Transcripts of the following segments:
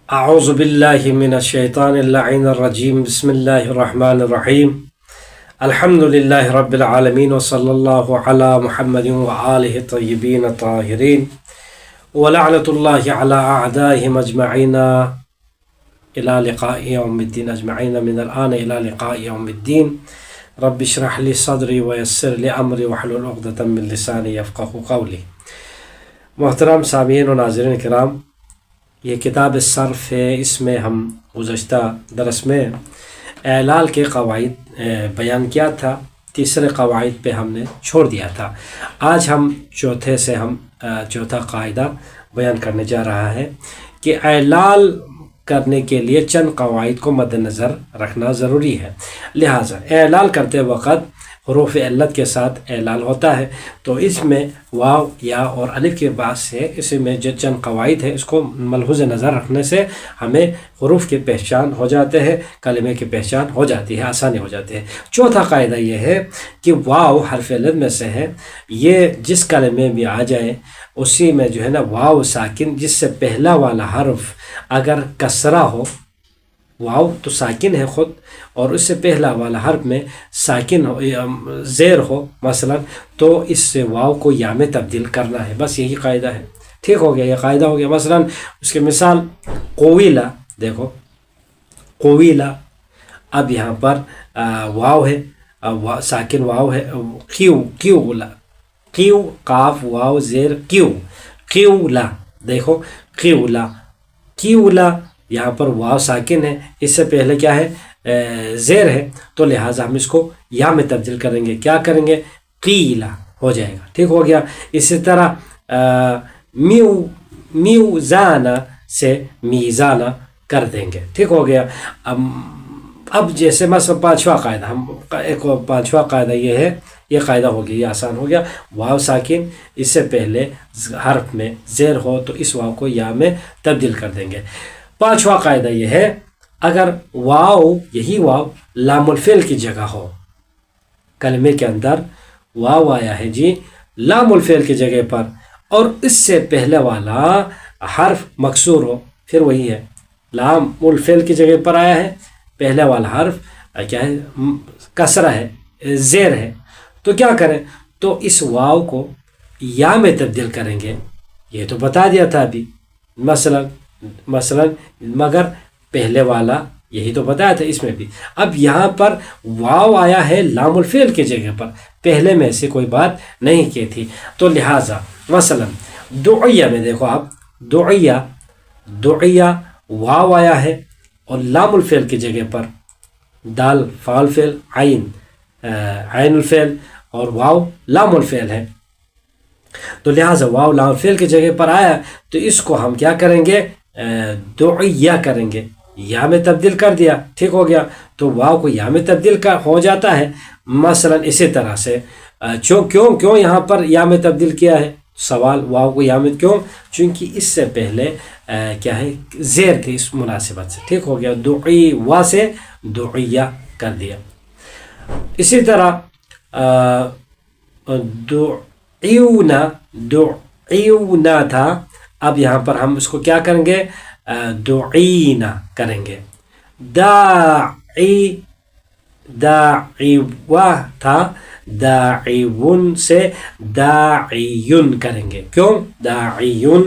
اعوذ باللہ من الشیطان اللعین الرجیم بسم اللہ الرحمن الرحیم الحمد للہ رب العالمین وصلی اللہ علی محمد وآلہ الطیبین الطاہرین ولعنۃ اللہ علی اعدائہم اجمعین الی لقاء یوم الدین اجمعین من الآن الی لقاء یوم الدین رب اشرح لی صدری ویسر لی امری واحلل عقدۃ من لسانی یفقہوا قولی۔ محترم سامعین و ناظرین کرام، یہ کتاب الصرف ہے۔ اس میں ہم گزشتہ درس میں اعلال کے قواعد بیان کیا تھا، تیسرے قواعد پہ ہم نے چھوڑ دیا تھا۔ آج ہم چوتھا قاعدہ بیان کرنے جا رہا ہے کہ اعلال کرنے کے لیے چند قواعد کو مد نظر رکھنا ضروری ہے۔ لہٰذا اعلال کرتے وقت حروف علت کے ساتھ اعلال ہوتا ہے، تو اس میں واو یا اور الف کے بعد سے اس میں جو چند قواعد ہے اس کو ملحوظ نظر رکھنے سے ہمیں حروف کی پہچان ہو جاتے ہیں، کلمے کی پہچان ہو جاتی ہے، آسانی ہو جاتی ہے۔ چوتھا قاعدہ یہ ہے کہ واو حرف علت میں سے ہے، یہ جس کلمے میں آ جائے اسی میں جو ہے نا واو ساکن، جس سے پہلا والا حرف اگر کسرہ ہو، واو تو ساکن ہے خود، اور اس سے پہلا والا حرف میں ساکن ہو، زیر ہو مثلا، تو اس سے واو کو یا میں تبدیل کرنا ہے، بس یہی قاعدہ ہے۔ ٹھیک ہو گیا، یہ قاعدہ ہو گیا۔ مثلا اس کی مثال قویلا، دیکھو قویلا، اب یہاں پر واو ہے، ساکن واو ہے، کیولا، کیو قاف واو زیر کیو، کیولا، دیکھو کیولا، کیولا، یہاں پر واو ساکن ہے، اس سے پہلے کیا ہے، زیر ہے، تو لہٰذا ہم اس کو یا میں تبدیل کریں گے، کیا کریں گے، قیلا ہو جائے گا۔ ٹھیک ہو گیا۔ اسی طرح میوزانا سے میزانا کر دیں گے۔ ٹھیک ہو گیا۔ اب جیسے مثلا پانچواں قاعدہ یہ ہے، یہ قاعدہ ہو گیا، یہ آسان ہو گیا۔ واو ساکن، اس سے پہلے حرف میں زیر ہو تو اس واو کو یا میں تبدیل کر دیں گے۔ پانچواں قاعدہ یہ ہے، اگر واو، یہی واو لام الفعل کی جگہ ہو، کلمے کے اندر واو آیا ہے جی لام الفعل کی جگہ پر، اور اس سے پہلے والا حرف مکسور ہو، پھر وہی ہے، لام الفعل کی جگہ پر آیا ہے، پہلے والا حرف کیا ہے، کسرہ ہے، زیر ہے، تو کیا کریں، تو اس واو کو یا میں تبدیل کریں گے۔ یہ تو بتا دیا تھا ابھی، مثلا مگر پہلے والا یہی تو بتایا تھا اس میں بھی۔ اب یہاں پر واو آیا ہے لام الفعل کی جگہ پر، پہلے میں سے کوئی بات نہیں کی تھی، تو لہٰذا مثلا دعیہ میں دیکھو آپ، دعیہ واو آیا ہے اور لام الفعل کی جگہ پر دال فعل فعل، عین الفعل، اور واو لام الفعل ہے، تو لہٰذا واو لام الفعل کی جگہ پر آیا تو اس کو ہم کیا کریں گے، دعیہ کریں گے، یا میں تبدیل کر دیا۔ ٹھیک ہو گیا، تو واو کو یا میں تبدیل ہو جاتا ہے۔ مثلا اسی طرح سے کیوں یہاں پر یا میں تبدیل کیا ہے، سوال، واو کو یا میں کیوں، چونکہ اس سے پہلے کیا ہے، زیر تھی، اس مناسبت سے۔ ٹھیک ہو گیا، دعی وا سے دعیہ کر دیا۔ اسی طرح دعیونا تھا، اب یہاں پر ہم اس کو کیا کریں گے، دعینا کریں گے۔ داعیوہ تھا، داعیون سے داعیون کریں گے۔ کیوں داعیون،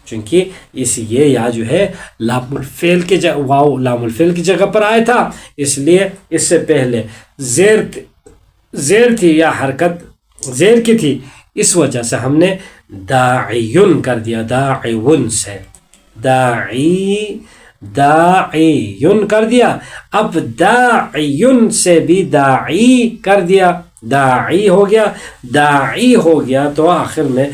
چونکہ یہ یا جو ہے لام الفعل کی جگہ، واو لام الفعل کی جگہ پر آیا تھا، اس لیے اس سے پہلے زیر تھی یا حرکت زیر کی تھی، اس وجہ سے ہم نے داعیون کر دیا، داعیون سے داعیون کر دیا۔ اب داعیون سے بھی داعی کر دیا، داعی ہو گیا، تو آخر میں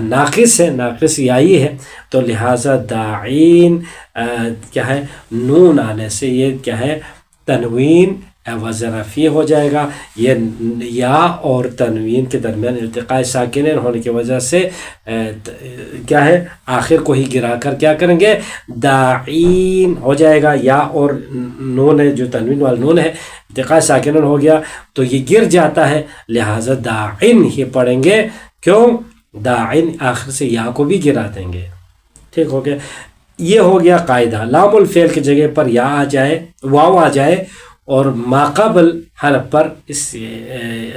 ناقص ہے، ناقص یائی ہے، تو لہٰذا داعین کیا ہے، نون آنے سے یہ کیا ہے، تنوین وظرفی ہو جائے گا۔ یہ یا اور تنوین کے درمیان التقاء ساکنین ہونے کی وجہ سے کیا ہے، آخر کو ہی گرا کر کیا کریں گے، داعین ہو جائے گا۔ یا اور نون ہے، جو تنوین والا نون ہے، التقاء ساکنین ہو گیا تو یہ گر جاتا ہے، لہٰذا داعین ہی پڑھیں گے۔ کیوں، داعین آخر سے یا کو بھی گرا دیں گے۔ ٹھیک ہو گیا۔ یہ ہو گیا قاعدہ. لام الفعل کی جگہ پر یا آ جائے، واو آ جائے اور ماقبل حرف پر اس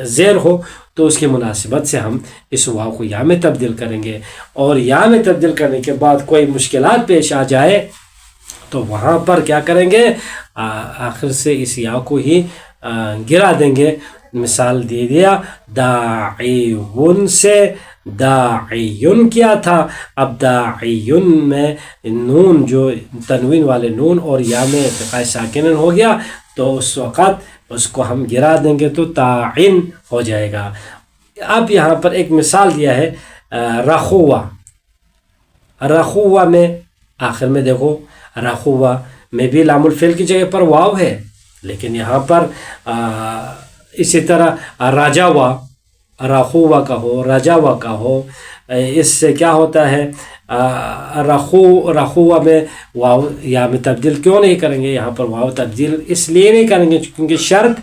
زیر ہو تو اس کی مناسبت سے ہم اس واو کو یا میں تبدیل کریں گے. اور یا میں تبدیل کرنے کے بعد کوئی مشکلات پیش آ جائے تو وہاں پر کیا کریں گے، آخر سے اس یا کو ہی گرا دیں گے. مثال دے دیا داعیون سے داعیون کیا تھا، اب داعیون میں نون جو تنوین والے نون اور یا میں التقاء ساکنن ہو گیا تو اس وقت اس کو ہم گرا دیں گے تو تاعن ہو جائے گا. اب یہاں پر ایک مثال دیا ہے رخوہ. رخوہ میں آخر میں دیکھو رخوہ میں بھی لام الفعل کی جگہ پر واو ہے، لیکن یہاں پر اسی طرح راجاوا رخوہ کا ہو، راجاوا کا ہو، اس سے کیا ہوتا ہے رخوہ میں واو یا میں تبدیل کیوں نہیں کریں گے؟ یہاں پر واو تبدیل اس لیے نہیں کریں گے کیونکہ شرط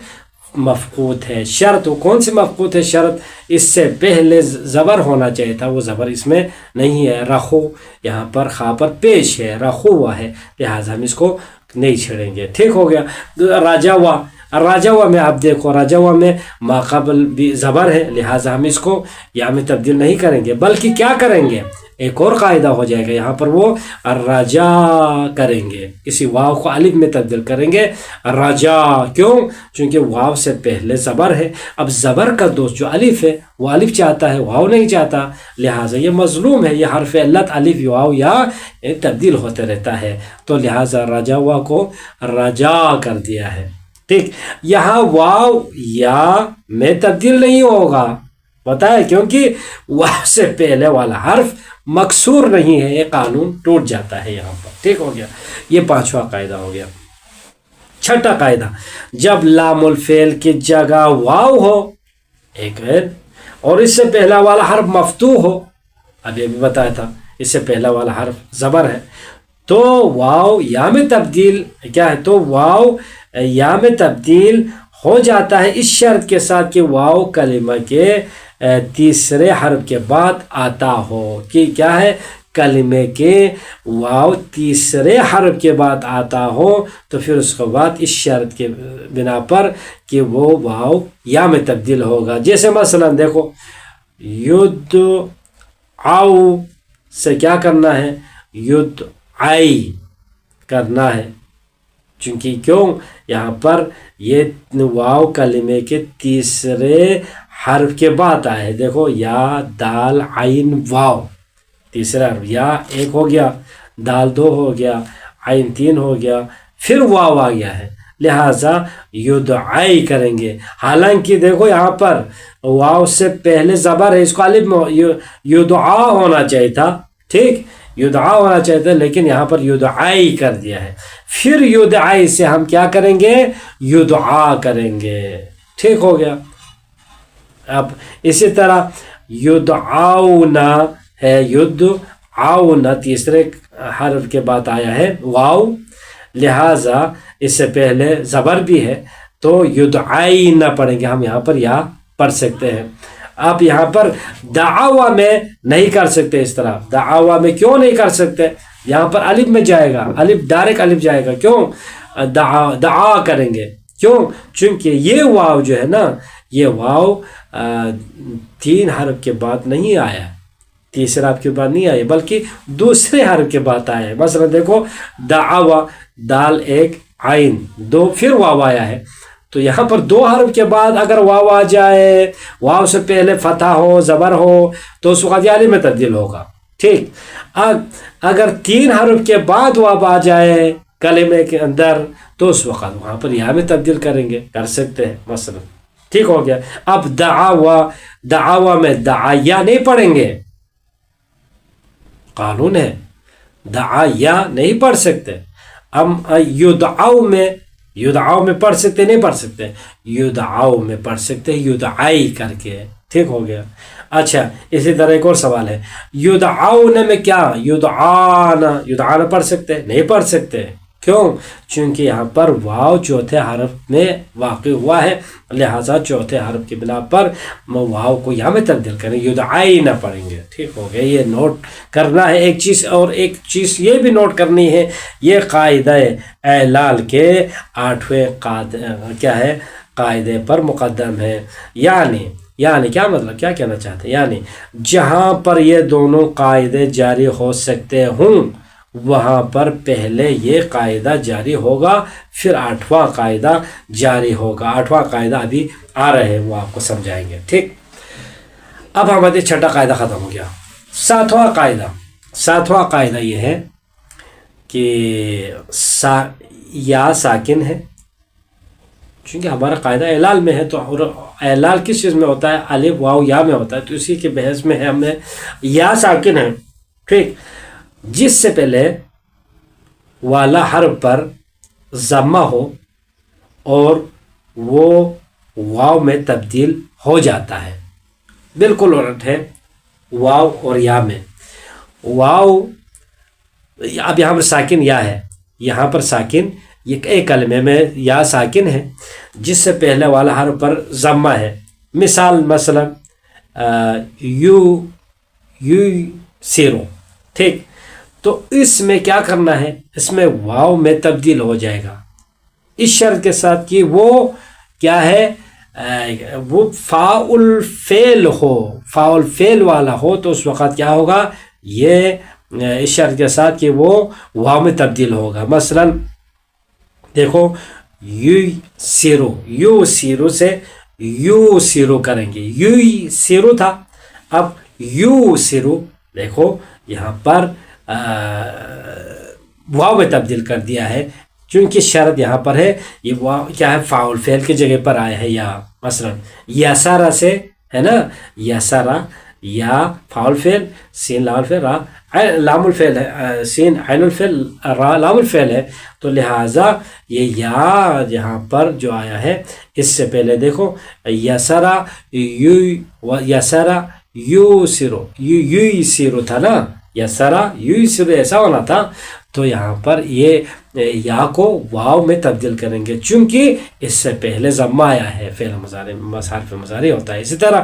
مفقود ہے. شرط وہ کون سی مفقود ہے؟ شرط اس سے پہلے زبر ہونا چاہیے تھا، وہ زبر اس میں نہیں ہے. رخو یہاں پر خا پر پیش ہے، رخوہ ہے، لہٰذا ہم اس کو نہیں چھیڑیں گے. ٹھیک ہو گیا. راجاوا، راجاوا میں آپ دیکھو راجاوا میں ماقبل بھی زبر ہے، لہٰذا ہم اس کو یا میں تبدیل نہیں کریں گے، بلکہ کیا کریں گے؟ ایک اور قاعدہ ہو جائے گا یہاں پر، وہ الرجا کریں گے، کسی واو کو الف میں تبدیل کریں گے رجا. کیوں؟ چونکہ واو سے پہلے زبر ہے. اب زبر کا دوست جو الف ہے وہ الف چاہتا ہے، واو نہیں چاہتا، لہٰذا یہ مظلوم ہے. یہ حرف علت الف واو یا تبدیل ہوتے رہتا ہے، تو لہٰذا رجاوا کو رجا کر دیا ہے. ٹھیک، یہاں واو یا میں تبدیل نہیں ہوگا، بتائے کیونکہ واو سے پہلے والا حرف مکسور نہیں ہے، یہ قانون ٹوٹ جاتا ہے یہاں پر. ٹھیک ہو گیا. یہ پانچواں قاعدہ ہو گیا. چھٹا قاعدہ، جب لام الفعل کی جگہ واو ہو ایک ہے اور اس سے پہلا والا حرف مفتوح ہو، اب یہ بھی بتایا تھا اس سے پہلا والا حرف زبر ہے، تو واو یا میں تبدیل کیا ہے؟ تو واو یا میں تبدیل ہو جاتا ہے اس شرط کے ساتھ کہ واو کلمہ کے تیسرے حرف کے بعد آتا ہو. کہ کیا ہے؟ کلمے کے واو تیسرے حرف کے بعد آتا ہو تو پھر اس کے بعد اس شرط کے بنا پر کہ وہ واو یا میں تبدیل ہوگا. جیسے مثلا دیکھو ید آؤ سے کیا کرنا ہے؟ ید آئی کرنا ہے، چونکہ کیوں یہاں پر یہ واو کلمے کے تیسرے حرف کے بعد آئے. دیکھو یا دال عین واو، تیسرا حرف یا ایک ہو گیا، دال دو ہو گیا، عین تین ہو گیا، پھر واو آ گیا ہے، لہٰذا یدعائی کریں گے. حالانکہ دیکھو یہاں پر واو سے پہلے زبر ہے، اس کو الف یدعا ہونا چاہیے تھا. ٹھیک، یدعا ہونا چاہیے تھا، لیکن یہاں پر یدعائی کر دیا ہے. پھر یدعائی سے ہم کیا کریں گے؟ یدعا کریں گے. ٹھیک ہو گیا. اب اسی طرح یدعاؤنا ہے، یدعاؤنا تیسرے حرف کے بعد آیا ہے واو، لہٰذا اس سے پہلے زبر بھی ہے تو یدعائی نہ پڑھیں گے، ہم یہاں پر یا پڑھ سکتے ہیں. آپ یہاں پر دعوا میں نہیں کر سکتے اس طرح. دعوا میں کیوں نہیں کر سکتے؟ یہاں پر الف میں جائے گا، الف ڈائریکٹ الف جائے گا. کیوں؟ دعا کریں گے. کیوں؟ چونکہ یہ واو جو ہے نا، یہ واو تین حرف کے بعد نہیں آیا، تیسرا حرف کے بعد نہیں آیا، بلکہ دوسرے حرف کے بعد آیا ہے. مثلا دیکھو دعوا، دال ایک عین دو، پھر واو آیا ہے. تو یہاں پر دو حرف کے بعد اگر واو آ جائے، واو سے پہلے فتح ہو، زبر ہو، تو اس وقت یا میں تبدیل ہوگا. ٹھیک، اگر تین حرف کے بعد واو آ جائے کلمے کے اندر تو اس وقت وہاں پر یا میں تبدیل کریں گے، کر سکتے ہیں مثلا. ٹھیک ہو گیا. اب دعوا میں دعایا نہیں پڑھیں گے، قانون ہے دعایا نہیں پڑھ سکتے. اب یدعاؤ میں پڑھ سکتے نہیں پڑھ سکتے؟ یدعاؤ میں پڑھ سکتے، یدعائی کر کے. ٹھیک ہو گیا. اچھا، اسی طرح ایک اور سوال ہے، یدعاؤن میں کیا؟ یدعانا پڑھ سکتے نہیں پڑھ سکتے. کیوں؟ چونکہ یہاں پر واو چوتھے حرف میں واقع ہوا ہے، لہٰذا چوتھے حرف کی بنا پر واو کو یہاں میں تبدیل کریں، یدعائی نہ پڑھیں گے. ٹھیک ہو گیا، یہ نوٹ کرنا ہے ایک چیز. اور ایک چیز یہ بھی نوٹ کرنی ہے، یہ قاعدہ اعلال کے 8ویں کیا ہے قاعدے پر مقدم ہے. یعنی کیا مطلب، کیا کہنا چاہتے ہیں؟ یعنی جہاں پر یہ دونوں قاعدے جاری ہو سکتے ہوں وہاں پر پہلے یہ قاعدہ جاری ہوگا، پھر 8واں قاعدہ جاری ہوگا. 8واں قاعدہ ابھی آ رہے ہیں، وہ آپ کو سمجھائیں گے. ٹھیک، اب ہمارے 6واں قاعدہ ختم ہو گیا. 7واں قاعدہ یہ ہے کہ یا ساکن ہے، چونکہ ہمارا قاعدہ اعلال میں ہے، تو اعلال کس چیز میں ہوتا ہے؟ الف واو یا میں ہوتا ہے، تو اسی کے بحث میں ہے ہمیں یا ساکن ہے. ٹھیک، جس سے پہلے والا حرف پر ضمہ ہو اور وہ واو میں تبدیل ہو جاتا ہے. بالکل الٹ ہے واو اور یا میں. واو اب یہاں پر ساکن یا ہے، یہاں پر ساکن یہ ایک کلمے میں یا ساکن ہے جس سے پہلے والا حرف پر ضمہ ہے. مثلا یو سیرو. ٹھیک، تو اس میں کیا کرنا ہے؟ اس میں واو میں تبدیل ہو جائے گا، اس شرط کے ساتھ کہ وہ کیا ہے، وہ فاعل فعل ہو، فاعل فعل والا ہو. تو اس وقت کیا ہوگا؟ یہ اس شرط کے ساتھ کہ وہ واو میں تبدیل ہوگا. مثلا دیکھو، یو سیرو سے یو سیرو کریں گے، یو سیرو تھا، اب یو سیرو. دیکھو یہاں پر واو میں تبدیل کر دیا ہے، چونکہ شرط یہاں پر ہے یہ واو کیا ہے، فاعل فعل کی جگہ پر آیا ہے. یا مثلا یسارا سے ہے نا، یسارا یا فاعل فعل، سین لام الفعل، را لام الفعل ہے، سین عین الفعل، را لام الفعل ہے. تو لہٰذا یہ یا یہاں پر جو آیا ہے اس سے پہلے دیکھو یسارا یو سیرو، یو سیرو تھا نا، یسارا یو سیرو ایسا ہونا تھا. تو یہاں پر یہ یا کو واو میں تبدیل کریں گے چونکہ اس سے پہلے ضمہ آیا ہے، فعل مضارع حرف مضارع ہوتا ہے. اسی طرح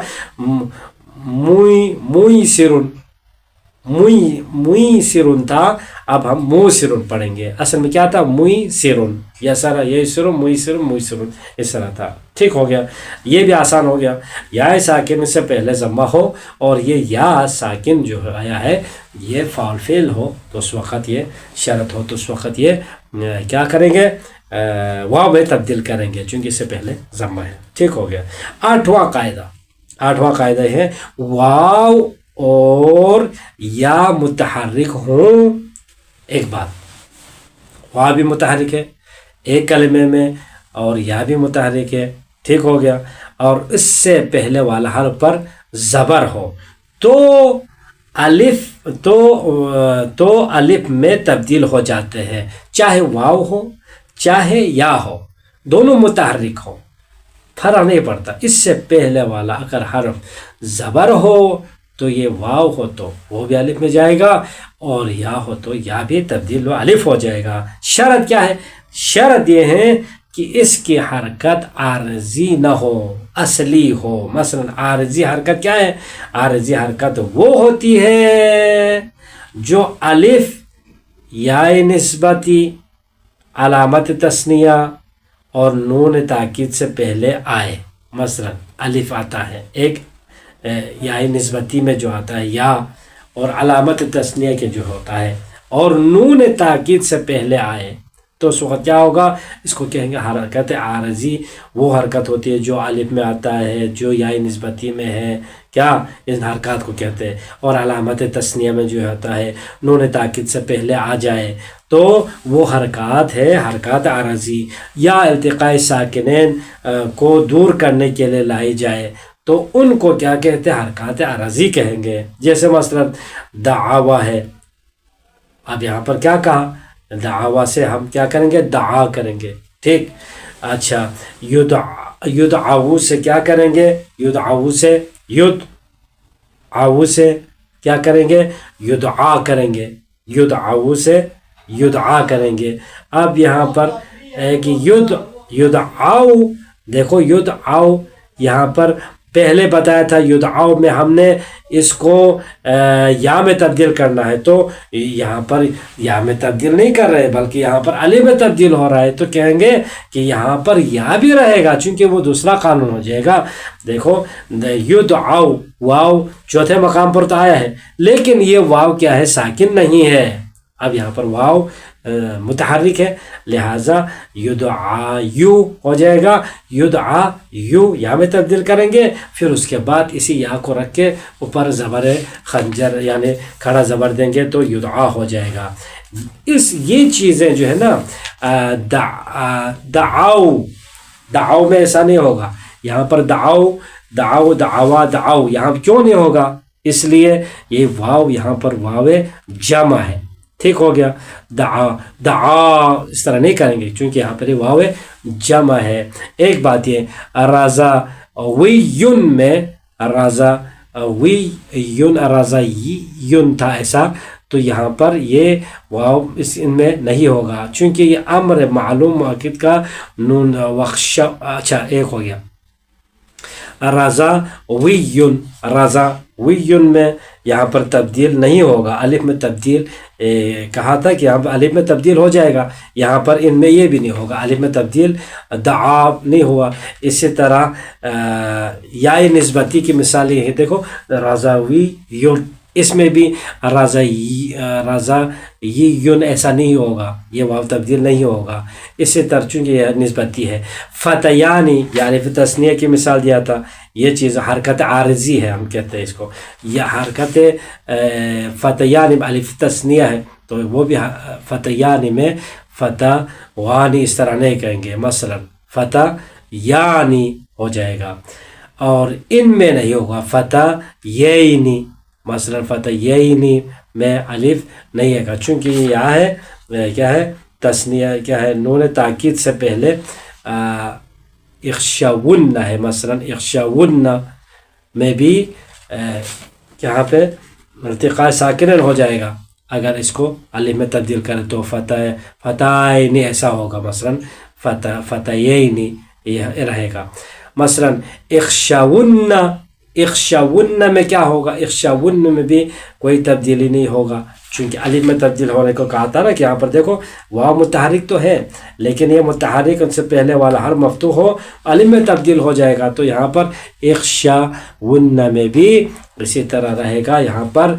موئی سرون تھا، اب ہم مو سرون پڑھیں گے. اصل میں کیا تھا؟ موئی سرون، یا سارا یہ سرون، موئی سرون اس طرح تھا. ٹھیک ہو گیا، یہ بھی آسان ہو گیا. یا ساکن سے پہلے ضمہ ہو اور یہ یا ساکن جو آیا ہے یہ فاعل فعل ہو تو اس وقت یہ شرط ہو، تو اس وقت یہ کیا کریں گے؟ واو میں تبدیل کریں گے چونکہ اس سے پہلے ضمہ ہے. ٹھیک ہو گیا. 8واں قاعدہ ہے واو اور یا متحرک ہوں. ایک بات، واو بھی متحرک ہے ایک کلمے میں اور یا بھی متحرک ہے. ٹھیک ہو گیا. اور اس سے پہلے والا حرف پر زبر ہو تو الف میں تبدیل ہو جاتے ہیں، چاہے واو ہو چاہے یا ہو، دونوں متحرک ہو، فرق نہیں پڑتا. اس سے پہلے والا اگر حرف زبر ہو تو یہ واو ہو تو وہ بھی الف میں جائے گا، اور یا ہو تو یا بھی تبدیل و الف ہو جائے گا. شرط کیا ہے؟ شرط یہ ہے کہ اس کی حرکت عارضی نہ ہو، اصلی ہو. مثلا عارضی حرکت کیا ہے؟ عارضی حرکت وہ ہوتی ہے جو الف یا نسبتی، علامت تثنیہ اور نون تاکید سے پہلے آئے. مثلا الف آتا ہے ایک یا نسبتی میں جو آتا ہے یا، اور علامت تثنیہ کے جو ہوتا ہے اور نون تاکید سے پہلے آئے تو اس وقت کیا ہوگا؟ اس کو کہیں گے حرکت عارضی. وہ حرکت ہوتی ہے جو الف میں آتا ہے، جو یا نسبتی میں ہے، کیا ان حرکات کو کہتے ہیں. اور علامت تثنیہ میں جو ہوتا ہے نون تاکید سے پہلے آ جائے تو وہ حرکات ہے حرکات عارضی. یا التقاء ساکنین کو دور کرنے کے لیے لائی جائے تو ان کو کیا کہتے ہیں؟ حرکات عارضی کہیں گے. جیسے مثلا دعوا ہے، اب یہاں پر کیا کہا؟ دعوا سے ہم کیا کریں گے؟ دعا کریں گے. ٹھیک. اچھا، یدعو سے کیا کریں گے؟ یدعو سے یدعو سے کیا کریں گے؟ یدعا کریں گے. یدعو سے یدعا کریں گے. اب یہاں پر ہے کہ یدعاؤ، دیکھو یدعاؤ یہاں پر پہلے بتایا تھا یدعاؤ میں ہم نے اس کو یا میں تبدیل کرنا ہے، تو یہاں پر یا میں تبدیل نہیں کر رہے بلکہ یہاں پر الف میں تبدیل ہو رہا ہے. تو کہیں گے کہ یہاں پر یا بھی رہے گا چونکہ وہ دوسرا قانون ہو جائے گا. دیکھو یدعاؤ واو چوتھے مقام پر تو آیا ہے، لیکن یہ واو کیا ہے؟ ساکن نہیں ہے. اب یہاں پر واو متحرک ہے، لہٰذا یدعایو ہو جائے گا. یدعایو یا میں تبدیل کریں گے، پھر اس کے بعد اسی یا کو رکھ کے اوپر زبر خنجر یعنی کھڑا زبر دیں گے تو یدعا ہو جائے گا. یہ چیزیں جو ہے نا دعاؤ میں ایسا نہیں ہوگا. یہاں پر دعاؤ دعوا یہاں کیوں نہیں ہوگا؟ اس لیے یہ واو یہاں پر واو جمع ہے. ٹھیک ہو گیا. دعا اس طرح نہیں کریں گے چونکہ یہاں پر واو جمع ہے. ایک بات یہ رازا ویون میں رازا ویون رازا یون تھا ایسا، تو یہاں پر یہ واو ان میں نہیں ہوگا چونکہ یہ امر معلوم مؤکد کا نون وخش. اچھا ایک ہو گیا رازا ویون میں یہاں پر تبدیل نہیں ہوگا، الف میں تبدیل کہا تھا کہ یہاں پر الف میں تبدیل ہو جائے گا، یہاں پر ان میں یہ بھی نہیں ہوگا، الف میں تبدیل دعا نہیں ہوا. اسی طرح یا نسبتی کی مثال یہ ہے، دیکھو رازاویون، اس میں بھی رازا یون ایسا نہیں ہوگا، یہ واو تبدیل نہیں ہوگا. اسی طرح چونکہ یہ نسبتی ہے. فتیانی یعنی تثنیہ کی مثال دیا تھا، یہ چیز حرکت عارضی ہے ہم کہتے ہیں اس کو. یہ حرکت فتیانی الف تثنیہ ہے تو وہ بھی فتیانی میں فتوانی اس طرح نہیں کہیں گے، مثلا فتیانی ہو جائے گا. اور ان میں نہیں ہوگا فتیینی، مثلا فتیینی میں الف نہیں ہے گا چونکہ یہ ہے کیا ہے؟ تثنیہ کیا ہے؟ نون تاکید سے پہلے اخشون ہے. مثلا اخشون میں بھی یہاں پہ ارتقاء ساکنن ہو جائے گا اگر اس کو الف میں تبدیل کرے تو فتائنی ایسا ہوگا، مثلا فتیینی یہ رہے گا. مثلا اخشون میں کیا ہوگا؟ اخشون میں بھی کوئی تبدیلی نہیں ہوگا چونکہ الف میں تبدیل ہونے کو کہا تھا نا کہ یہاں پر دیکھو واو متحرک تو ہے لیکن یہ متحرک ان سے پہلے والا حرف مفتوح ہو الف میں تبدیل ہو جائے گا، تو یہاں پر اخشون میں بھی اسی طرح رہے گا. یہاں پر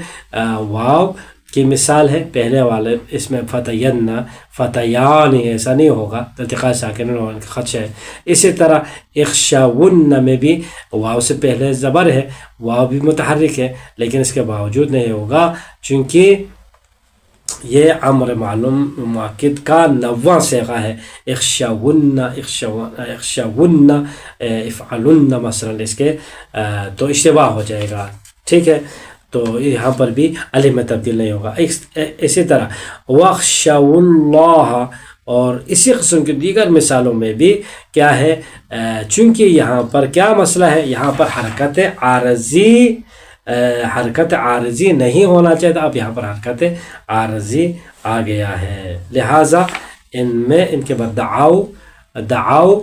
واو کی مثال ہے پہلے والے، اس میں فتیان ایسا نہیں ہوگا، التقاء ساکنین ہونے کا خدشہ ہے. اسی طرح اخشون میں بھی واو سے پہلے زبر ہے، واو بھی متحرک ہے لیکن اس کے باوجود نہیں ہوگا چونکہ یہ امر معلوم مؤکد کا 9واں صیغہ ہے. اخشون افعلن مثلا اس کے تو اشتباہ ہو جائے گا. ٹھیک ہے، تو یہاں پر بھی الف میں تبدیل نہیں ہوگا. اسی طرح وَاخْشَوُا اللَّهَ، اور اسی قسم کی دیگر مثالوں میں بھی کیا ہے؟ چونکہ یہاں پر کیا مسئلہ ہے؟ یہاں پر حرکت عارضی نہیں ہونا چاہیے، اب یہاں پر حرکت عارضی آ گیا ہے، لہٰذا ان میں ان کے بعد دعاؤ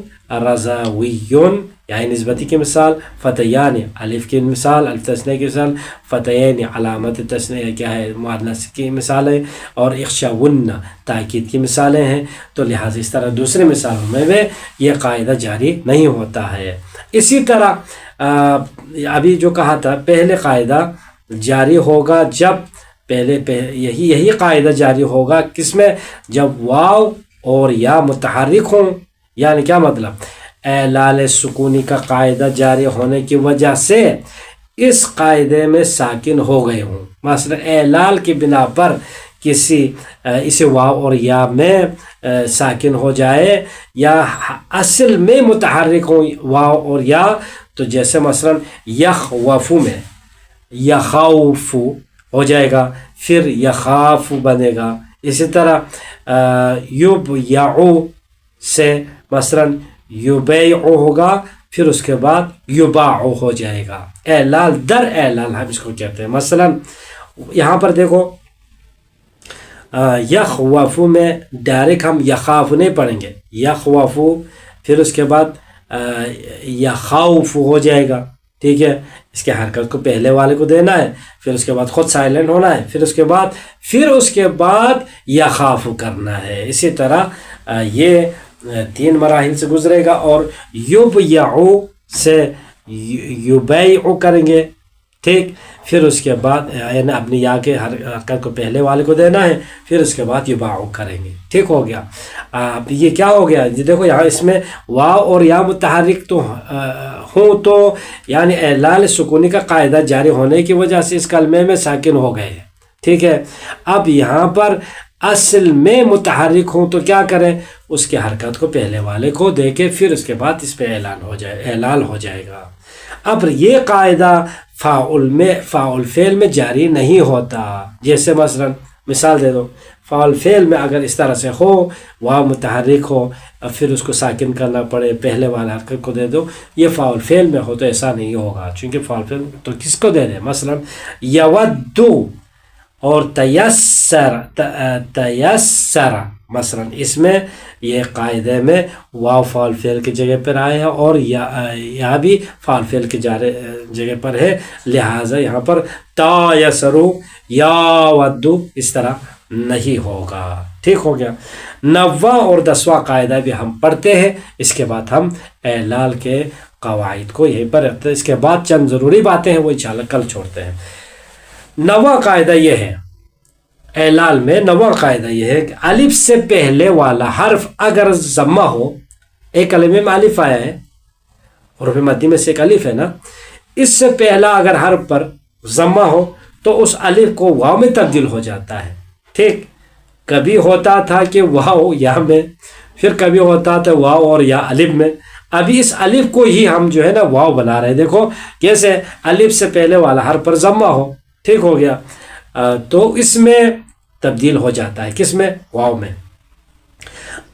رضاویون یعنی نسبتی کی مثال، فتیانی الف کی مثال، الف تثنیہ کی مثال، فتیین علامت تثنیہ کیا ہے؟ مؤنث کی مثال ہے، اور اخشون تاکید کی مثالیں ہیں. تو لہٰذا اس طرح دوسرے مثالوں میں یہ قاعدہ جاری نہیں ہوتا ہے. اسی طرح ابھی جو کہا تھا پہلے قاعدہ جاری ہوگا جب یہی قاعدہ جاری ہوگا کس میں؟ جب واو اور یا متحرک ہوں. یعنی کیا مطلب؟ اعلال سکونی کا قاعدہ جاری ہونے کی وجہ سے اس قاعدے میں ساکن ہو گئے ہوں، مثلا اعلال کی بنا پر اسے واو اور یا میں ساکن ہو جائے یا اصل میں متحرک ہوں واو اور یا، تو جیسے مثلا یخوفو میں یخوف ہو جائے گا پھر یخاف بنے گا. اسی طرح یبیعو سے مثلا یبیعو ہوگا پھر اس کے بعد یباعو ہو جائے گا. اعلال در اعلال ہم اس کو کہتے ہیں. مثلا یہاں پر دیکھو یخوفو میں ڈائریکٹ ہم یخاف نہیں پڑھیں گے، یخوفو پھر اس کے بعد یخاوف ہو جائے گا، ٹھیک ہے، اس کے حرکت کو پہلے والے کو دینا ہے، پھر اس کے بعد خود سائلنٹ ہونا ہے، پھر اس کے بعد یخاف کرنا ہے۔ اسی طرح یہ 3 مراحل سے گزرے گا، اور یبیعو سے یبیعو کریں گے، ٹھیک، پھر اس کے بعد یعنی اپنی یا کے حرکت کو پہلے والے کو دینا ہے، پھر اس کے بعد یباعو کریں گے، ٹھیک ہو گیا۔ اب یہ کیا ہو گیا، دیکھو یہاں اس میں واو اور یا متحرک تو ہوں تو یعنی اعلال سکونی کا قاعدہ جاری ہونے کی وجہ سے اس کلمے میں ساکن ہو گئے ہیں، ٹھیک ہے۔ اب یہاں پر اصل میں متحرک ہوں تو کیا کریں، اس کے حرکت کو پہلے والے کو دے کے پھر اس کے بعد اس پہ اعلال ہو جائے گا۔ اب یہ قاعدہ فاعل فعل میں جاری نہیں ہوتا، جیسے مثلا مثال دے دو، فاعل فعل میں اگر اس طرح سے ہو، واو متحرک ہو، پھر اس کو ساکن کرنا پڑے، پہلے والے حرکت کو دے دو، یہ فاعل فعل میں ہو تو ایسا نہیں ہوگا، چونکہ فاعل فعل تو کس کو دے دیں، مثلا یودو اور تیسر مثلا اس میں یہ قاعدے میں واو فاعل فعل کی جگہ پر آئے ہیں اور یا بھی فاعل فعل کی جگہ پر ہے، لہٰذا یہاں پر تایسرو یا ودو اس طرح نہیں ہوگا، ٹھیک ہو گیا۔ 9واں اور 10واں قاعدہ بھی ہم پڑھتے ہیں، اس کے بعد ہم اعلال کے قواعد کو یہیں پر رکھتے ہیں، اس کے بعد چند ضروری باتیں ہیں وہ انشاءاللہ کل چھوڑتے ہیں۔ 9واں قاعدہ یہ ہے، اعلال میں 9واں قاعدہ یہ ہے کہ الف سے پہلے والا حرف اگر ضمہ ہو، ایک کلمے میں الف آیا ہے، حروف مدی میں سے ایک الف ہے نا، اس سے پہلا اگر حرف پر ضمہ ہو تو اس الف کو واو میں تبدیل ہو جاتا ہے، ٹھیک، کبھی ہوتا تھا کہ واو یا میں، پھر کبھی ہوتا تھا واو اور یا الف میں، ابھی اس الف کو ہی ہم جو ہے نا واو بنا رہے ہیں، دیکھو کیسے الف سے پہلے والا حرف پر ضمہ ہو، ٹھیک ہو گیا، تو اس میں تبدیل ہو جاتا ہے، کس میں، واو میں۔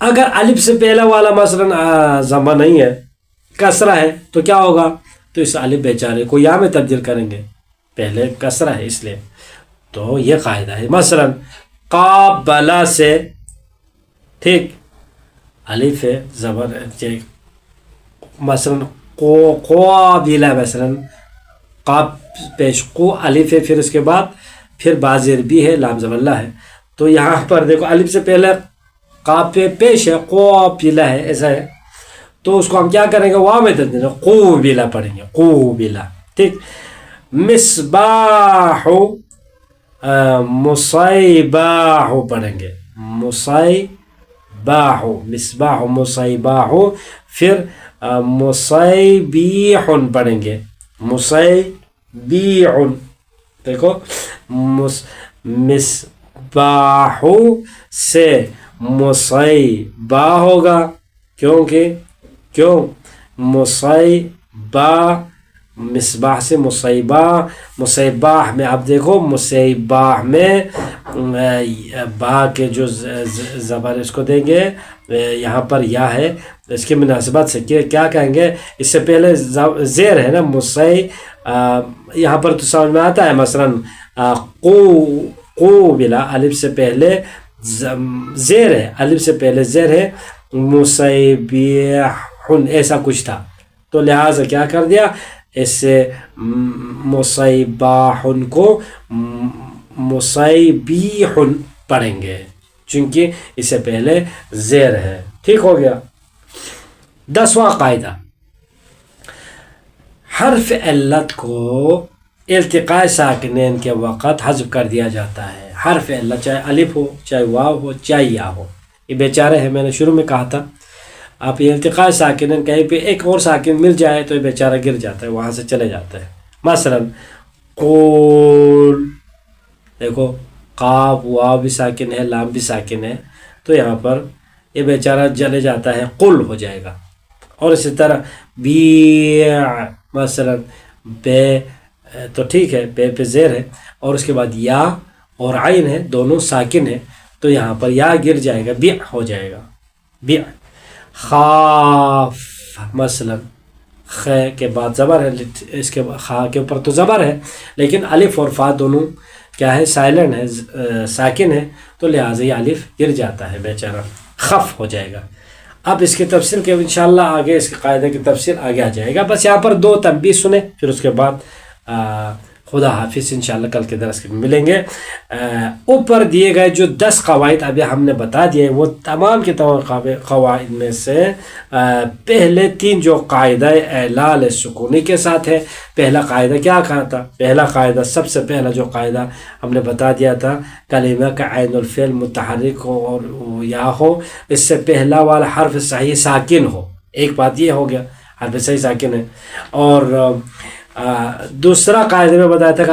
اگر الف سے پہلا والا مثلا ضمہ نہیں ہے، کسرہ ہے، تو کیا ہوگا، تو اس الف بیچارے کو یا میں تبدیل کریں گے، پہلے کسرہ ہے اس لیے، تو یہ قاعدہ ہے۔ مثلا قابلہ سے، ٹھیک، الف ہے زبر، مثلا قابلہ، مثلا قاب پیش قو الف ہے، پھر اس کے بعد پھر بازر بھی ہے، لام زبر اللہ ہے، تو یہاں پر دیکھو الف سے پہلے قاب پہ پیش ہے، قابلہ ہے، ایسا ہے، تو اس کو ہم کیا کریں گے، واو میں تبدیل قوبلہ پڑھیں گے، قوبلہ، ٹھیک۔ مصباح مصیباح پڑھیں گے، مصیباح، مصباح مصیباح، پھر مصیبیح پڑھیں گے، مصیبیح، دیکھو مصباح سے مصیبہ ہوگا، کیوں مصیبہ، مصباح سے مصیبہ، مصیبہ میں آپ دیکھو، مصیبہ میں با کے جو زبر اس کو دیں گے، یہاں پر یا ہے، اس کی مناسبت سے کیا کہیں گے، اس سے پہلے زیر ہے نا، یہاں پر تو سمجھ میں آتا ہے، مثلا قوبلہ الف سے پہلے زیر ہے، الف سے پہلے زیر ہے، مصیبیحن ایسا کچھ تھا، تو لہٰذا کیا کر دیا، اس سے مصیباحن کو مصیبیحن پڑھیں گے، چونکہ اس سے پہلے زیر ہے، ٹھیک ہو گیا۔ 10واں قاعدہ، حرف علت کو التقاء ساکنین کے وقت حذف کر دیا جاتا ہے، حرف علت چاہے الف ہو، چاہے واو ہو، چاہے یا ہو، یہ بیچارے ہیں، میں نے شروع میں کہا تھا، آپ یہ التقاء ساکنین کہیں پہ ایک اور ساکن مل جائے تو یہ بیچارہ گر جاتا ہے، وہاں سے چلے جاتا ہے، مثلا قول، دیکھو قاف واو بھی ساکن ہے، لام بھی ساکن ہے، تو یہاں پر یہ بیچارہ چلے جاتا ہے، قل ہو جائے گا، اور اسی طرح بیع، مثلا بے، تو ٹھیک ہے، بے پہ زیر ہے، اور اس کے بعد یا اور عین ہے، دونوں ساکن ہے، تو یہاں پر یا گر جائے گا، بیع ہو جائے گا، بیع۔ خاف، مثلا خ کے بعد زبر ہے، اس کے خا کے اوپر تو زبر ہے، لیکن الف اور فا دونوں کیا ہے سائلنٹ ہے ساکن ہے تو لہٰذا یہ الف گر جاتا ہے بیچارہ خف ہو جائے گا. اب اس کی تفصیل کے انشاءاللہ آگے اس کے قاعدے کی تفصیل آگے آ جائے گا. بس یہاں پر 2 تنبیہ سنیں پھر اس کے بعد خدا حافظ. انشاءاللہ کل کے درس کے ملیں گے. اوپر دیے گئے جو 10 قواعد ابھی ہم نے بتا دیے وہ تمام کے تمام قواعد میں سے پہلے 3 جو قاعدہ اعلال سکونی کے ساتھ ہے. پہلا قاعدہ کیا کہا تھا؟ پہلا قاعدہ سب سے پہلا جو قاعدہ ہم نے بتا دیا تھا کلمہ کا عین الفعل متحرک ہو اور یا ہو اس سے پہلا والا حرف صحیح ساکن ہو. ایک بات یہ ہو گیا حرف صحیح ساکن ہے. اور دوسرا قاعدے میں بتایا تھا کہ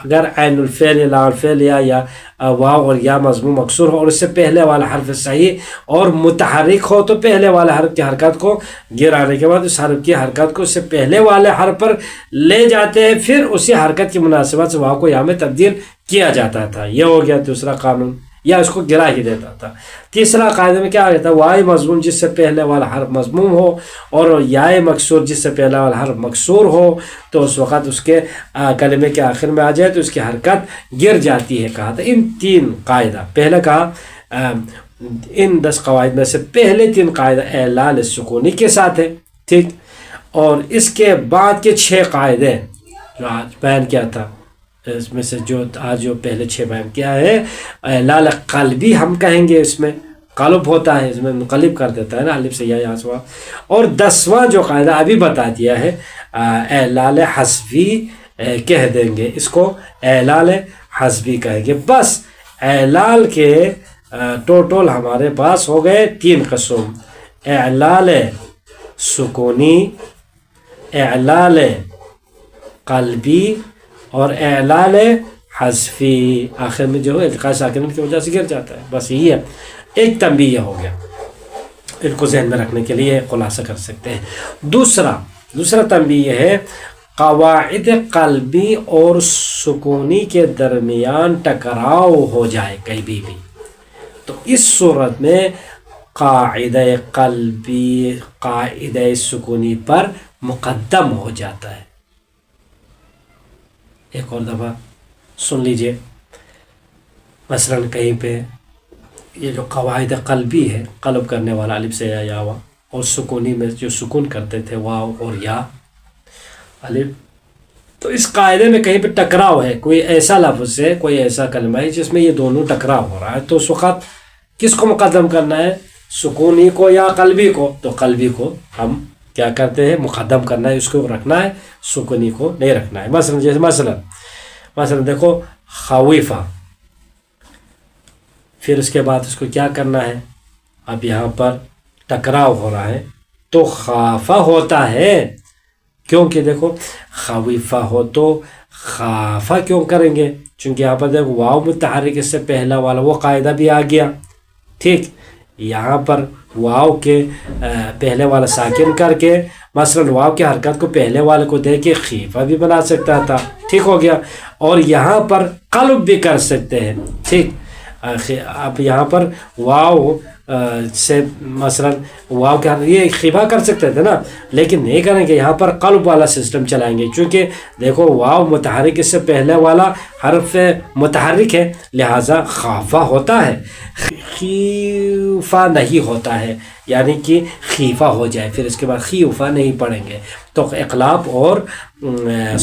اگر عین الفعل یا لا الفعل یا واو اور یا مضموم مکسور ہو اور اس سے پہلے والا حرف صحیح اور متحرک ہو تو پہلے والے حرف کی حرکت کو گرانے کے بعد اس حرف کی حرکت کو اس سے پہلے والے حرف پر لے جاتے ہیں پھر اسی حرکت کی مناسبت سے واو کو یا میں تبدیل کیا جاتا تھا. یہ ہو گیا دوسرا قانون یا اس کو گرا ہی دیتا تھا. تیسرا قاعدے میں کیا آ تھا وائی مضموم جس سے پہلے والا حرف مضموم ہو اور یا مکسور جس سے پہلا والا حرف مکسور ہو تو اس وقت اس کے کلمے کے آخر میں آ جائے تو اس کی حرکت گر جاتی ہے. کہا تھا ان 3 قاعدہ پہلا کہا ان 10 قواعد میں سے پہلے 3 قاعدہ اعلال سکونی کے ساتھ ہے. ٹھیک. اور اس کے بعد کے 6 قاعدے جو آج بیان کیا تھا اس میں سے جو آج جو پہلے 6 بیان کیا ہے اعلال قلبی ہم کہیں گے. اس میں قلب ہوتا ہے اس میں منقلب کر دیتا ہے نا الف سے یا سوا. اور 10واں جو قاعدہ ابھی بتا دیا ہے اعلال حذفی کہہ دیں گے. اس کو اعلال حذفی کہیں گے. بس اعلال کے ٹوٹل ہمارے پاس ہو گئے 3 قسم: اعلال سکونی، اعلال قلبی اور اعلال حذفی. آخر میں جو ہے التقاء ساکنین کی وجہ سے گر جاتا ہے. بس یہی ہے. ایک تنبیہ ہو گیا ان کو ذہن میں رکھنے کے لیے خلاصہ کر سکتے ہیں. دوسرا تنبیہ یہ ہے قواعد قلبی اور سکونی کے درمیان ٹکراؤ ہو جائے کہیں بھی تو اس صورت میں قاعدہ قلبی قاعدہ سکونی پر مقدم ہو جاتا ہے. ایک اور دفعہ سن لیجئے. مثلا کہیں پہ یہ جو قواعد قلبی ہے قلب کرنے والا الف سے یا ہوا اور سکونی میں جو سکون کرتے تھے واو اور یا الف تو اس قاعدے میں کہیں پہ ٹکراؤ ہے. کوئی ایسا لفظ ہے کوئی ایسا کلمہ ہے جس میں یہ دونوں ٹکراؤ ہو رہا ہے تو اس وقت کس کو مقدم کرنا ہے؟ سکونی کو یا قلبی کو؟ تو قلبی کو ہم کیا کرتے ہیں مقدم کرنا ہے. اس کو رکھنا ہے سکونی کو نہیں رکھنا ہے. مثلا جیسے مثلا دیکھو خویفہ پھر اس کے بعد اس کو کیا کرنا ہے؟ اب یہاں پر ٹکراؤ ہو رہا ہے تو خافہ ہوتا ہے کیونکہ دیکھو خویفہ ہو تو خافہ کیوں کریں گے؟ چونکہ یہاں پر دیکھو واو متحرک اس سے پہلا والا وہ قاعدہ بھی آ گیا. ٹھیک. یہاں پر واو کے پہلے والا ساکن کر کے مثلا واو کی حرکت کو پہلے والے کو دے کے خیفہ بھی بنا سکتا تھا. ٹھیک ہو گیا. اور یہاں پر قلب بھی کر سکتے ہیں. ٹھیک. اب یہاں پر واو سے مثلا واو کا یہ خیفہ کر سکتے تھے نا لیکن نہیں کریں گے. یہاں پر قلب والا سسٹم چلائیں گے چونکہ دیکھو واو متحرک اس سے پہلے والا حرف متحرک ہے لہٰذا خافہ ہوتا ہے خیفہ نہیں ہوتا ہے یعنی کہ خیفہ ہو جائے پھر اس کے بعد خیفہ نہیں پڑھیں گے. تو اقلاب اور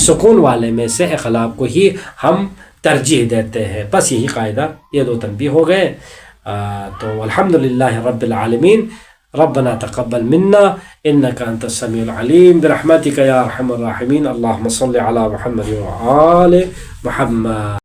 سکون والے میں سے اقلاب کو ہی ہم ترجیح دیتے ہیں. بس یہی قاعدہ یہ 2 تنبیہ ہو گئے. تو الحمدللہ رب العالمین. ربنا تقبل منا انك انت السميع العليم برحمتك يا ارحم الراحمين. اللهم صل على محمد وآل محمد.